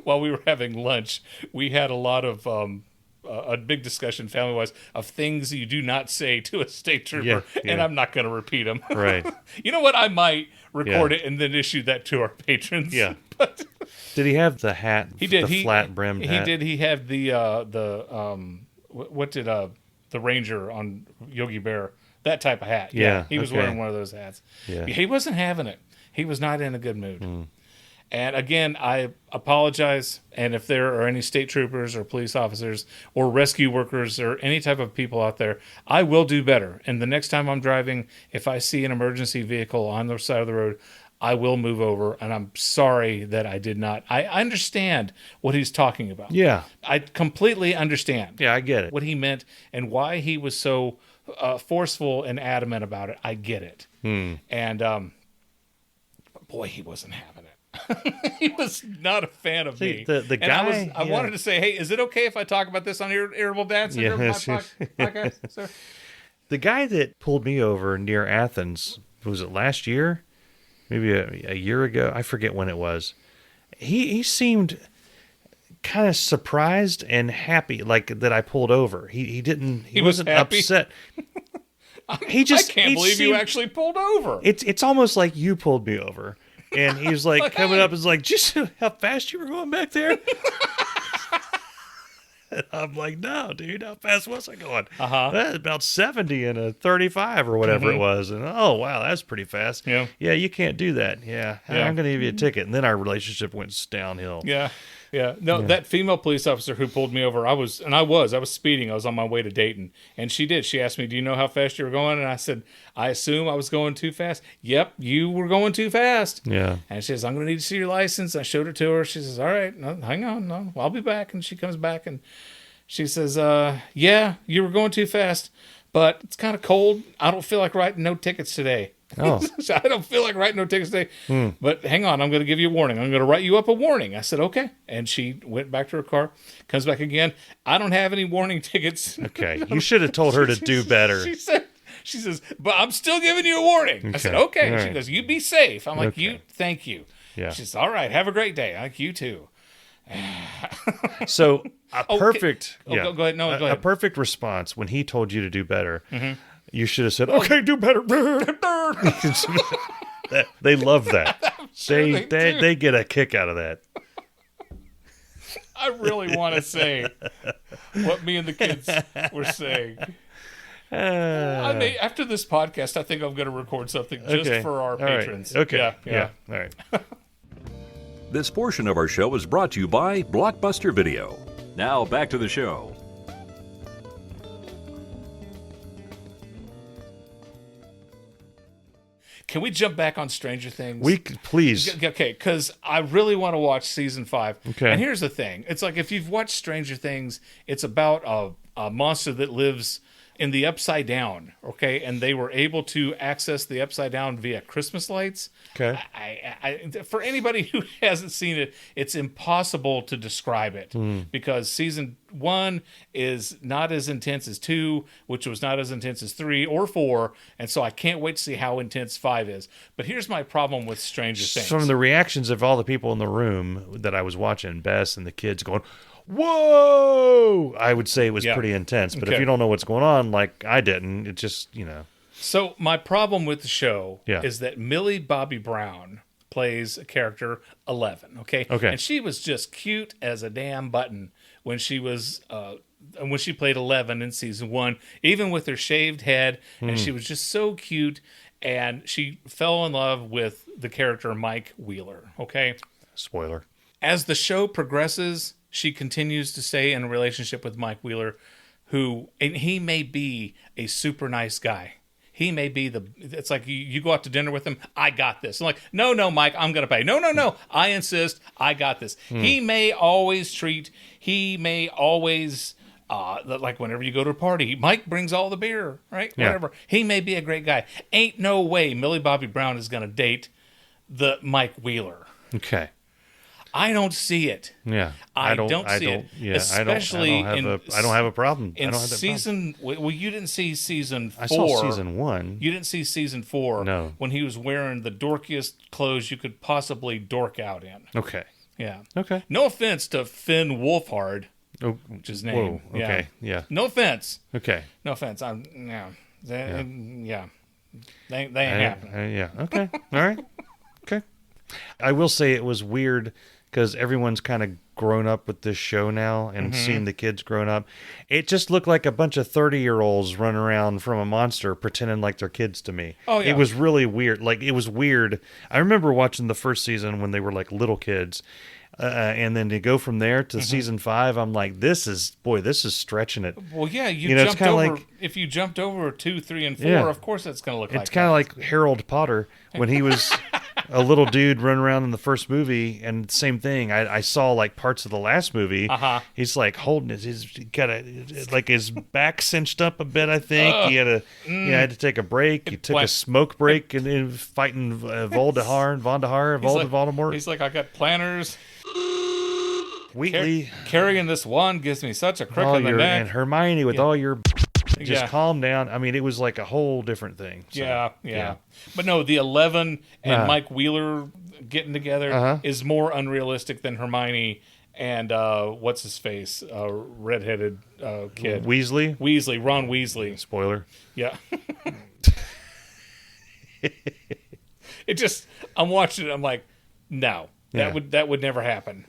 while we were having lunch, we had a lot of... a big discussion family-wise of things you do not say to a state trooper, and I'm not going to repeat them. Right. You know what? I might record it and then issue that to our patrons. Yeah. But did he have the hat? He did. The flat-brimmed hat? He did. He had the what did the Ranger on Yogi Bear, that type of hat. Yeah. He was wearing one of those hats. Yeah. He wasn't having it. He was not in a good mood. And again, I apologize. And if there are any state troopers or police officers or rescue workers or any type of people out there, I will do better. And the next time I'm driving, if I see an emergency vehicle on the side of the road, I will move over. And I'm sorry that I did not. I understand what he's talking about. Yeah. I completely understand. Yeah, I get it. What he meant and why he was so forceful and adamant about it. I get it. And boy, he wasn't having it. He was not a fan of me. The guy, I wanted to say, hey, is it okay if I talk about this on Irritable Dad Syndrome podcast? Sir? The guy that pulled me over near Athens, was it last year? Maybe a year ago? I forget when it was. He seemed kind of surprised and happy, like that I pulled over. He didn't. He wasn't happy? upset. I can't believe you actually pulled over. It's almost like you pulled me over. And he's like coming up and like, just how fast you were going back there? And I'm like, no, dude, how fast was I going? That's about 70 in a 35 or whatever it was. And oh, wow, that's pretty fast. Yeah, you can't do that. Yeah. I'm going to give you a ticket. And then our relationship went downhill. Yeah. No, that female police officer who pulled me over, I was speeding. I was on my way to Dayton. And she did. She asked me, do you know how fast you were going? And I said, I assume I was going too fast. Yep, you were going too fast. Yeah. And she says, I'm going to need to see your license. I showed it to her. She says, all right, no, hang on. No, I'll be back. And she comes back and she says, yeah, you were going too fast, but it's kind of cold. I don't feel like writing no tickets today. Oh. I don't feel like writing no tickets today. But hang on, I'm going to give you a warning. I'm going to write you up a warning. I said, okay. And she went back to her car, comes back again. I don't have any warning tickets. Okay. You should have told her to do better. She says, but I'm still giving you a warning. Okay. I said, okay. Right. She goes, you be safe. I'm like, okay. Thank you. Yeah. She says, all right, have a great day. I'm like, you too. So perfect. Okay. Yeah. Go ahead. No, go ahead. A perfect response when he told you to do better. You should have said, "Okay, do better." They love that. They get a kick out of that. I really want to say what me and the kids were saying. After this podcast, I think I'm going to record something just for our patrons. Right. Okay. Yeah. All right. This portion of our show is brought to you by Blockbuster Video. Now back to the show. Can we jump back on Stranger Things? Please. Okay, because I really want to watch season 5. Okay. And here's the thing. It's like if you've watched Stranger Things, it's about a monster that lives in the Upside Down, okay? And they were able to access the Upside Down via Christmas lights. Okay. For anybody who hasn't seen it, it's impossible to describe it because season 1 is not as intense as 2, which was not as intense as 3 or 4, and so I can't wait to see how intense 5 is. But here's my problem with Stranger Things. From the reactions of all the people in the room that I was watching, Bess and the kids going, "Whoa!" I would say it was pretty intense. But if you don't know what's going on, like I didn't, it just, So my problem with the show is that Millie Bobby Brown plays a character 11, okay? And she was just cute as a damn button when she was when she played 11 in season 1, even with her shaved head, and she was just so cute, and she fell in love with the character Mike Wheeler, okay? Spoiler. As the show progresses, she continues to stay in a relationship with Mike Wheeler, and he may be a super nice guy. He may be it's like you go out to dinner with him, I got this. I'm like, no, Mike, I'm going to pay. No, I insist, I got this. He may always like whenever you go to a party, Mike brings all the beer, right? Yeah. Whatever. He may be a great guy. Ain't no way Millie Bobby Brown is going to date the Mike Wheeler. Okay. I don't see it. Yeah, I don't see it. Yeah, especially I don't have a problem. In season, well, you didn't see season 4. I saw season 1. You didn't see season 4. No. When he was wearing the dorkiest clothes you could possibly dork out in. Okay. Yeah. Okay. No offense to Finn Wolfhard, which is his name. Whoa. Okay. Yeah. No offense. Okay. No offense. They ain't happening. Yeah. Okay. All right. Okay. I will say it was weird because everyone's kind of grown up with this show now and seen the kids grown up. It just looked like a bunch of 30-year-olds running around from a monster pretending like they're kids to me. Oh, yeah. It was really weird. Like, it was weird. I remember watching the first season when they were like little kids. And then to go from there to season 5, I'm like, this is stretching it. Well, yeah, jumped over. If you jumped over 2, 3, and 4, of course that's going to look like that. It's kind of like Harold Potter when he was a little dude running around in the first movie, and same thing. I saw like parts of the last movie. He's like holding he's got his back cinched up a bit. I think he had to take a break. He took a smoke break and fighting Voldemort. He's like, I got planners. Wheatley carrying this wand gives me such a crick in the neck. And Hermione with all your just calm down. I mean, it was like a whole different thing. So, yeah. But no, the 11 and Mike Wheeler getting together is more unrealistic than Hermione and what's his face, redheaded kid, Ron Weasley. Spoiler. Yeah. I'm watching it. I'm like, no, that would never happen.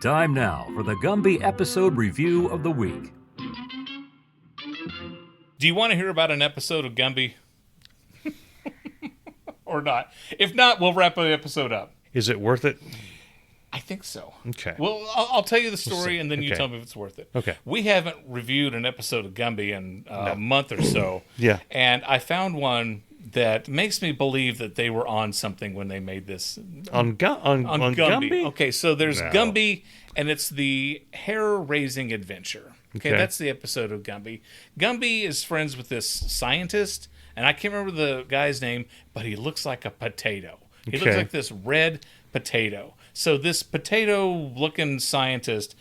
Time now for the Gumby episode review of the week. Do you want to hear about an episode of Gumby? Or not? If not, we'll wrap the episode up. Is it worth it? I think so. Okay. Well, I'll tell you the story, and then you tell me if it's worth it. Okay. We haven't reviewed an episode of Gumby in a month or so. Yeah. And I found one that makes me believe that they were on something when they made this. On Gumby? Okay, so there's Gumby, and it's the hair-raising adventure. Okay, that's the episode of Gumby. Gumby is friends with this scientist, and I can't remember the guy's name, but he looks like a potato. He looks like this red potato. So this potato-looking scientist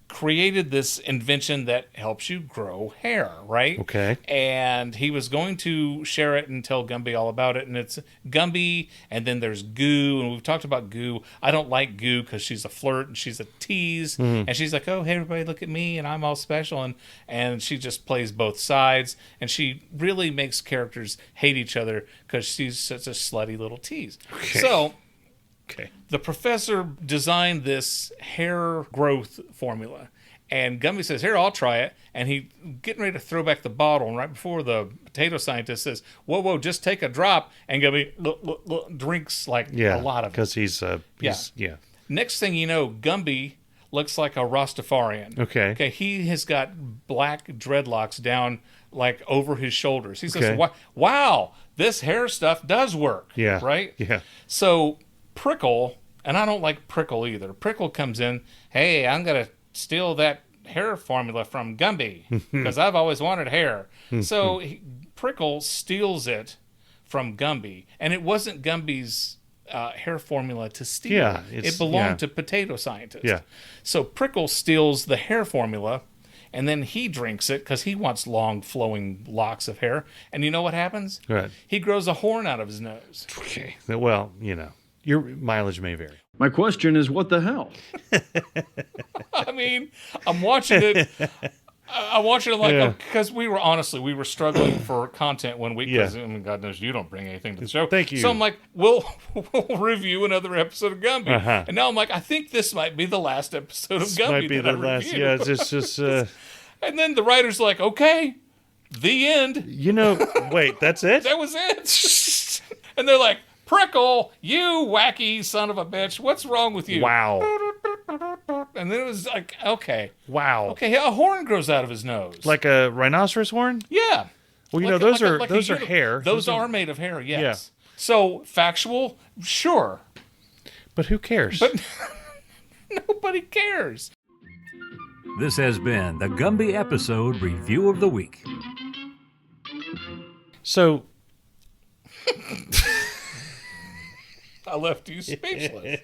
created this invention that helps you grow hair, right? Okay. And he was going to share it and tell Gumby all about it. And it's Gumby, and then there's Goo, and we've talked about Goo. I don't like Goo because she's a flirt and she's a tease, and she's like, "Oh, hey everybody, look at me, and I'm all special," and she just plays both sides, and she really makes characters hate each other because she's such a slutty little tease. Okay. So. Okay. The professor designed this hair growth formula, and Gumby says, "Here, I'll try it." And he getting ready to throw back the bottle, and right before the potato scientist says, "Whoa, just take a drop," and Gumby look, drinks like a lot of it. Because he's Next thing you know, Gumby looks like a Rastafarian. Okay. He has got black dreadlocks down like over his shoulders. He says, "Wow, this hair stuff does work." Yeah. Right? Yeah. So Prickle, and I don't like Prickle either. Prickle comes in, "Hey, I'm going to steal that hair formula from Gumby because I've always wanted hair." So Prickle steals it from Gumby, and it wasn't Gumby's hair formula to steal. Yeah, it belonged to Potato Scientist. Yeah. So Prickle steals the hair formula, and then he drinks it because he wants long, flowing locks of hair. And you know what happens? Right. He grows a horn out of his nose. Okay. Well, your mileage may vary. My question is, what the hell? I mean, I'm watching it. I'm watching it like, because we were struggling for content one week because God knows you don't bring anything to the show. Thank you. So I'm like, we'll review another episode of Gumby. And now I'm like, I think this might be the last episode of Gumby. Might be the last. Review. Yeah, it's just. And then the writer's like, "Okay, the end." Wait, that's it? That was it. And they're like, "Prickle, you wacky son of a bitch, what's wrong with you?" Wow. And then it was like, okay. Wow. Okay, a horn grows out of his nose. Like a rhinoceros horn? Yeah. Well, those are hair. Those are made of hair, yes. Yeah. So, factual, sure. But who cares? But nobody cares. This has been the Gumby episode review of the week. So... I left you speechless.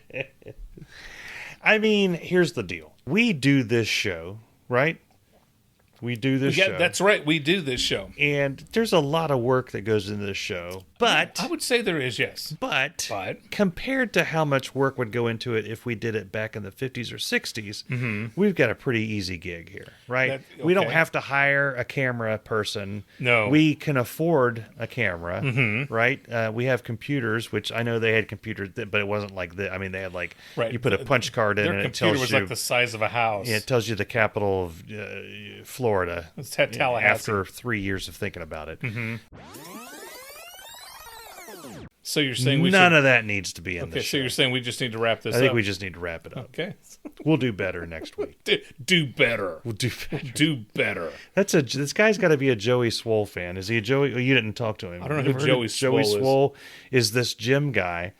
I mean, here's the deal. We do this show, right? We do this show. Yeah, that's right. We do this show. And there's a lot of work that goes into this show. But I would say there is, yes. But compared to how much work would go into it if we did it back in the 50s or 60s, we've got a pretty easy gig here, right? We don't have to hire a camera person. No. We can afford a camera, right? We have computers, which I know they had computers, but it wasn't like that. I mean, they had like, you put a punch card in and it tells you. Their computer was like the size of a house. Yeah, it tells you the capital of Florida. It's Tallahassee. After 3 years of thinking about it. So you're saying none of that needs to be in the show. Okay, so you're saying we just need to wrap this up? I think we just need to wrap it up. Okay. We'll do better next week. Do better. We'll do better. Do better. This guy's got to be a Joey Swole fan. Is he a Joey? Oh, you didn't talk to him. I don't know who Joey Swole is. Joey Swole is this gym guy.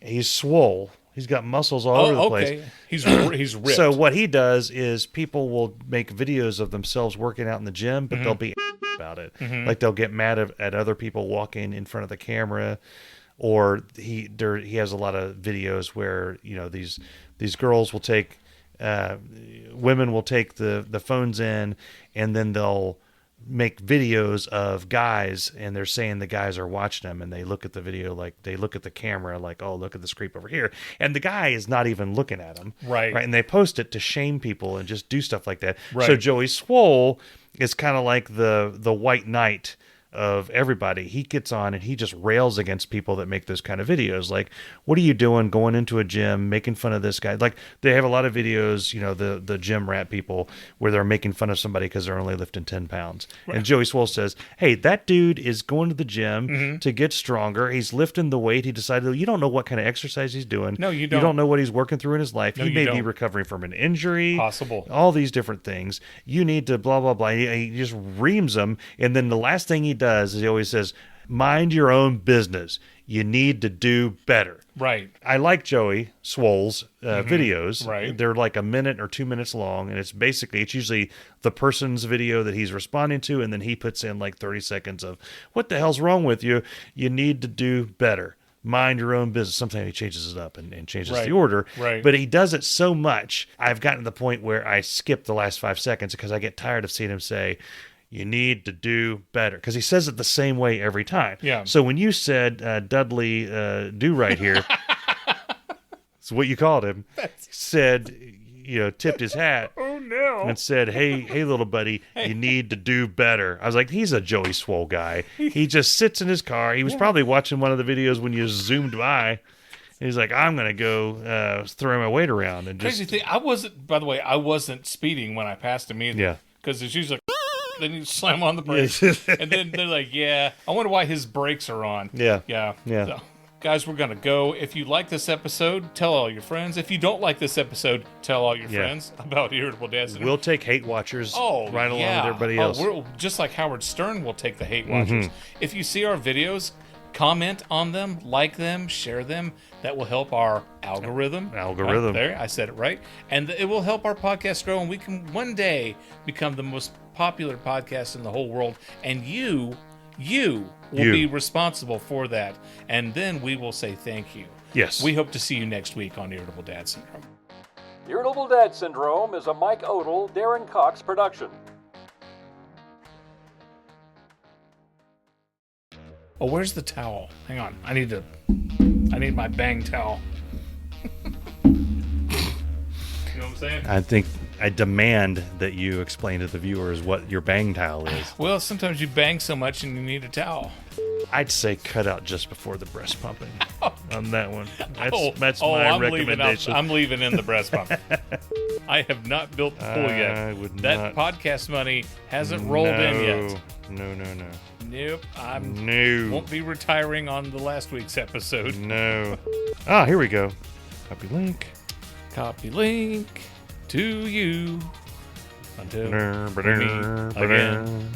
He's swole. He's got muscles all over the place. He's ripped. So what he does is people will make videos of themselves working out in the gym, but they'll be about it. Like they'll get mad at other people walking in front of the camera, or he has a lot of videos where these girls will take women will take the phones in, and then they'll make videos of guys, and they're saying the guys are watching them, and they look at the video, like they look at the camera like, "Oh, look at this creep over here," and the guy is not even looking at them, right, and they post it to shame people and just do stuff like that. So Joey Swole is kind of like the white knight of everybody. He gets on and he just rails against people that make those kind of videos. Like, what are you doing going into a gym, making fun of this guy? Like, they have a lot of videos, the gym rat people, where they're making fun of somebody because they're only lifting 10 pounds. Right. And Joey Swole says, "Hey, that dude is going to the gym to get stronger. He's lifting the weight. He decided, you don't know what kind of exercise he's doing. No, you don't. You don't know what he's working through in his life. No, he may be recovering from an injury. Possible. All these different things. You need to blah, blah, blah." He just reams them. And then the last thing he does is he always says, "Mind your own business. You need to do better." Right. I like Joey Swole's videos. Right. They're like a minute or 2 minutes long, and it's usually the person's video that he's responding to, and then he puts in like 30 seconds of, "What the hell's wrong with you? You need to do better." mind your own business. Sometimes he changes it up and changes Right. the order. Right. But he does it so much, I've gotten to the point where I skip the last 5 seconds because I get tired of seeing him say, you need to do better. Because he says it the same way every time. Yeah. So when you said, Dudley, do right here, it's what you called him, said, tipped his hat. Oh, no. And said, hey, little buddy, you need to do better. I was like, he's a Joey Swole guy. He just sits in his car. He was probably watching one of the videos when you zoomed by. And he's like, I'm going to go throw my weight around. And Crazy thing, I wasn't speeding when I passed him either. Yeah. Because it's usually like, then you slam on the brakes. And then they're like, yeah, I wonder why his brakes are on. Yeah. Yeah. Yeah. So, guys, we're going to go. If you like this episode, tell all your friends. If you don't like this episode, tell all your friends about Irritable Dad Syndrome. We'll take hate watchers right along with everybody else. We're, just like Howard Stern will take the hate watchers. If you see our videos, comment on them, like them, share them. That will help our algorithm. Algorithm. There, I said it right. And it will help our podcast grow, and we can one day become the most popular podcast in the whole world. And you will be responsible for that. And then we will say thank you. Yes. We hope to see you next week on Irritable Dad Syndrome. Irritable Dad Syndrome is a Mike Odell, Darren Cox production. Oh, where's the towel? Hang on. I need my bang towel. You know what I'm saying? I demand that you explain to the viewers what your bang towel is. Well, sometimes you bang so much and you need a towel. I'd say cut out just before the breast pumping on that one. That's my recommendation. I'm leaving in the breast pump. I have not built the pool yet. I would that not. podcast money hasn't rolled in yet. No. Nope. No. Won't be retiring on the last week's episode. No. Here we go. Copy link. Copy link to you. Until we meet again.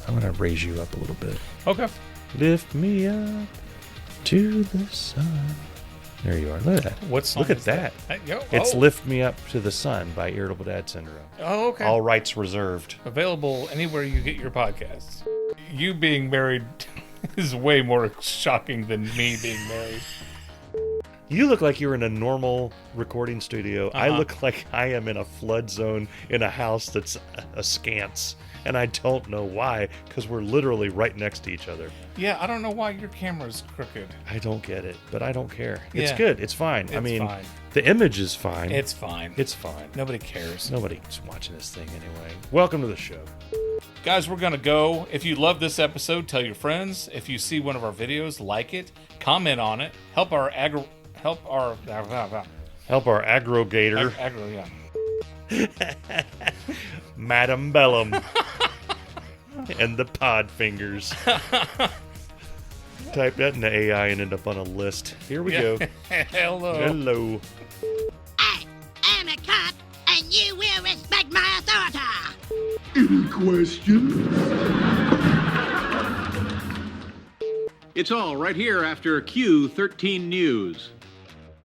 I'm going to raise you up a little bit. Okay. Lift me up to the sun. There you are. Look at that. What song Look at is that. It's Oh. Lift Me Up to the Sun by Irritable Dad Syndrome. Oh, okay. All rights reserved. Available anywhere you get your podcasts. You being married is way more shocking than me being married. You look like you're in a normal recording studio. I look like I am in a flood zone in a house that's askance. And I don't know why, because we're literally right next to each other. Yeah, I don't know why your camera's crooked. I don't get it, but I don't care. Yeah. It's good. It's fine. It's fine. The image is fine. It's fine. It's fine. Nobody cares. Nobody's watching this thing anyway. Welcome to the show. Guys, we're going to go. If you love this episode, tell your friends. If you see one of our videos, like it, comment on it. Help our aggregator. Madam Bellum. And the pod fingers. Type that into AI and end up on a list. Here we go. Hello. I am a cop, and you will respect my authority. Any questions? It's all right here after Q13 News.